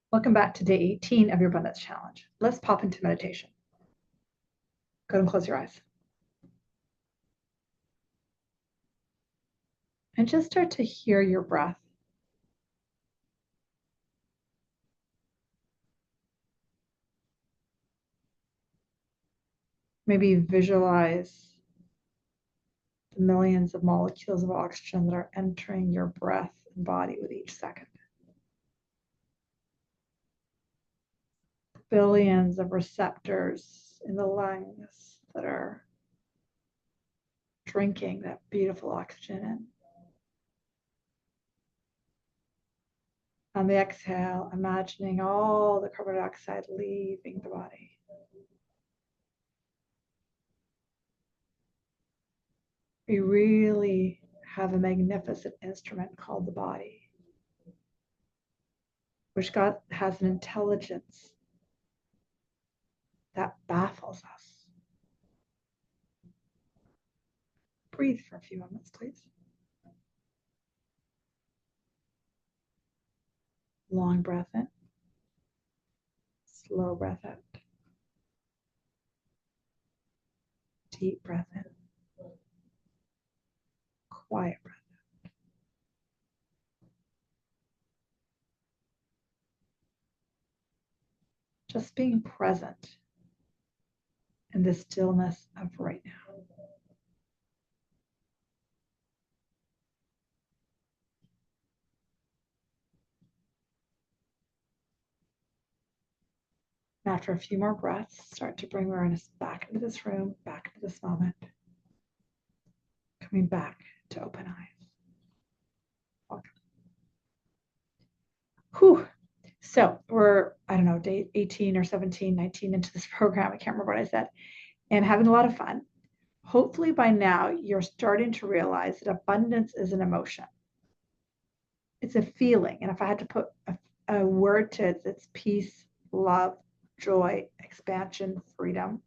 Welcome back to day 18 of your Abundance Challenge. Let's pop into meditation. Go ahead and close your eyes. And just start to hear your breath. Maybe visualize the millions of molecules of oxygen that are entering your breath and body with each second. Billions of receptors in the lungs that are drinking that beautiful oxygen in. On the exhale, imagining all the carbon dioxide leaving the body. We really have a magnificent instrument called the body, which God has an intelligence that baffles us. Breathe for a few moments, please. Long breath in, slow breath out. Deep breath in, quiet breath out. Just being present in the stillness of right now. After a few more breaths, start to bring awareness back into this room, back into this moment. Coming back to open eyes. Welcome. Whew. So we're, I don't know, day 18 or 17, 19 into this program. I can't remember what I said. And having a lot of fun. Hopefully by now you're starting to realize that abundance is an emotion. It's a feeling. And if I had to put a word to it, it's peace, love, joy, expansion, freedom.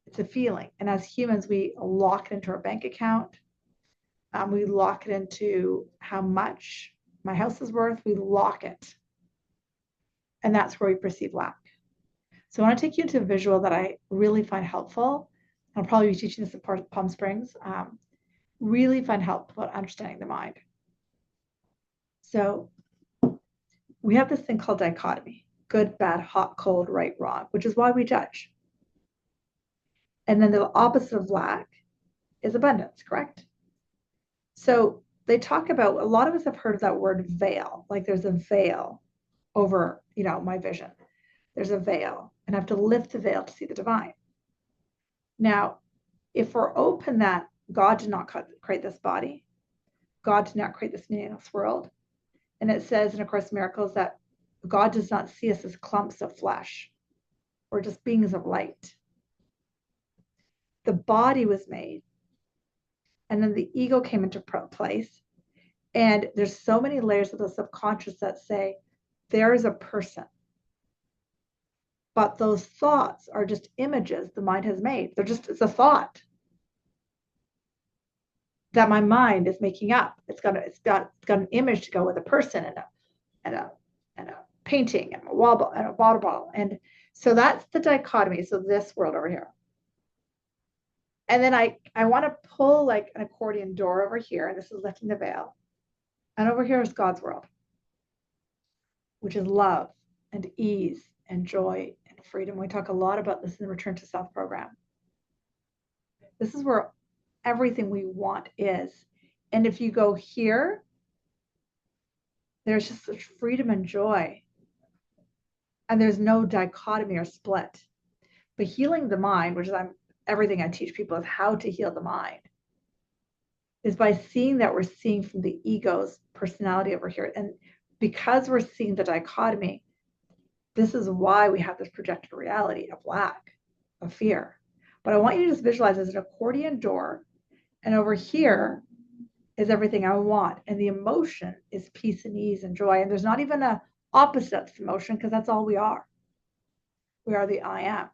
It's a feeling. And as humans, we lock it into our bank account. We lock it into how much my house is worth. We lock it. And that's where we perceive lack. So I want to take you into a visual that I really find helpful. I'll probably be teaching this at Palm Springs. Really find helpful understanding the mind. So we have this thing called dichotomy: good, bad, hot, cold, right, wrong, which is why we judge. And then the opposite of lack is abundance, correct? So they talk about, a lot of us have heard of that word veil, like there's a veil over, my vision. There's a veil, and I have to lift the veil to see the divine. Now, if we're open that God did not create this body, God did not create this meaningless world, and it says in A Course in Miracles that God does not see us as clumps of flesh or just beings of light. The body was made, and then the ego came into place, and there's so many layers of the subconscious that say there is a person, but those thoughts are just images the mind has made. It's a thought that my mind is making up. It's got an image to go with a person and a painting and a wall and a water bottle. And so that's the dichotomy. So this world over here. And then I want to pull like an accordion door over here, and this is lifting the veil. And over here is God's world, which is love and ease and joy and freedom. We talk a lot about this in the Return to Self program. This is where everything we want is. And if you go here, there's just such freedom and joy. And there's no dichotomy or split. But healing the mind, which is everything I teach people is how to heal the mind, is by seeing that we're seeing from the ego's personality over here. And because we're seeing the dichotomy, this is why we have this projected reality of lack, of fear. But I want you to just visualize as an accordion door, and over here is everything I want. And the emotion is peace and ease and joy. And there's not even an opposite emotion, because that's all we are. We are the I am.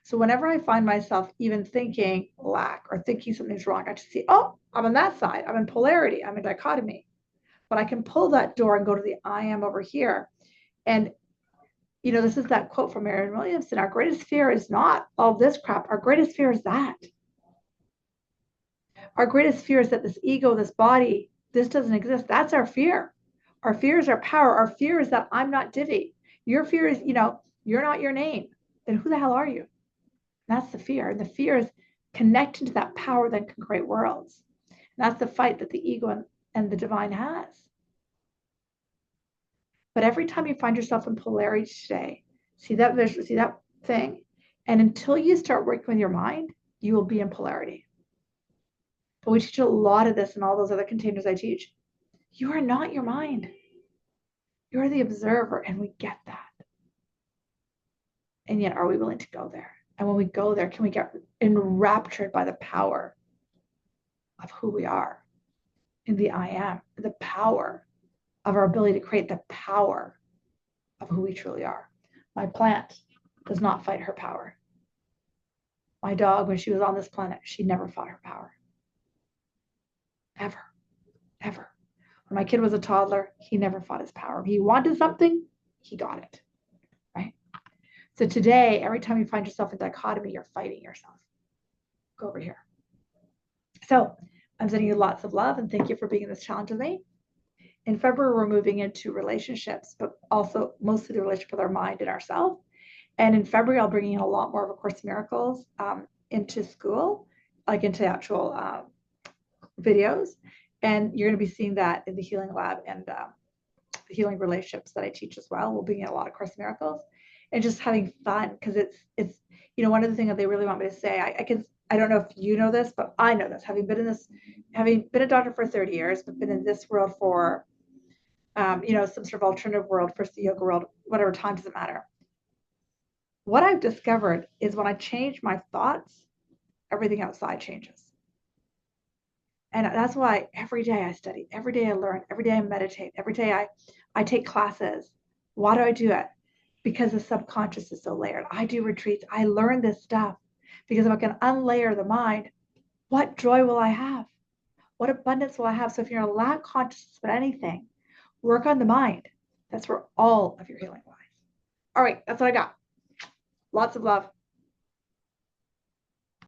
So whenever I find myself even thinking lack or thinking something's wrong, I just see, oh, I'm on that side. I'm in polarity. I'm in dichotomy. But I can pull that door and go to the I am over here. And, you know, this is that quote from Marianne Williamson. Our greatest fear is not all this crap. Our greatest fear is that. Our greatest fear is that this ego, this body, this doesn't exist. That's our fear. Our fear is our power. Our fear is that I'm not Divi. Your fear is, you know, you're not your name. Then who the hell are you? That's the fear. And the fear is connecting to that power that can create worlds. And that's the fight that the ego and the divine has. But every time you find yourself in polarity today, see that visual, see that thing, and until you start working with your mind, you will be in polarity. But we teach a lot of this in all those other containers I teach. You are not your mind. You're the observer, and we get that. And yet, are we willing to go there? And when we go there, can we get enraptured by the power of who we are in the I am, the power of our ability to create the power of who we truly are? My plant does not fight her power. My dog, when she was on this planet, she never fought her power. Ever, ever. When my kid was a toddler, he never fought his power. If he wanted something, he got it, right? So today, every time you find yourself in dichotomy, you're fighting yourself. Go over here. So I'm sending you lots of love and thank you for being in this challenge with me. In February, we're moving into relationships, but also mostly the relationship with our mind and ourselves. And in February, I'll bring in a lot more of A Course in Miracles into school, like into actual videos. And you're going to be seeing that in the Healing Lab and the healing relationships that I teach as well. We'll bring in a lot of Course in Miracles and just having fun, because it's you know, one of the things that they really want me to say, I don't know if you know this, but I know this, having been a doctor for 30 years, but been in this world for you know, some sort of alternative world, first the yoga world, whatever, time doesn't matter. What I've discovered is when I change my thoughts, everything outside changes. And that's why every day I study, every day I learn, every day I meditate, every day I take classes. Why do I do it? Because the subconscious is so layered. I do retreats. I learn this stuff because if I can unlayer the mind, what joy will I have? What abundance will I have? So if you're in a lack consciousness about anything, work on the mind. That's where all of your healing lies. All right, that's what I got. Lots of love.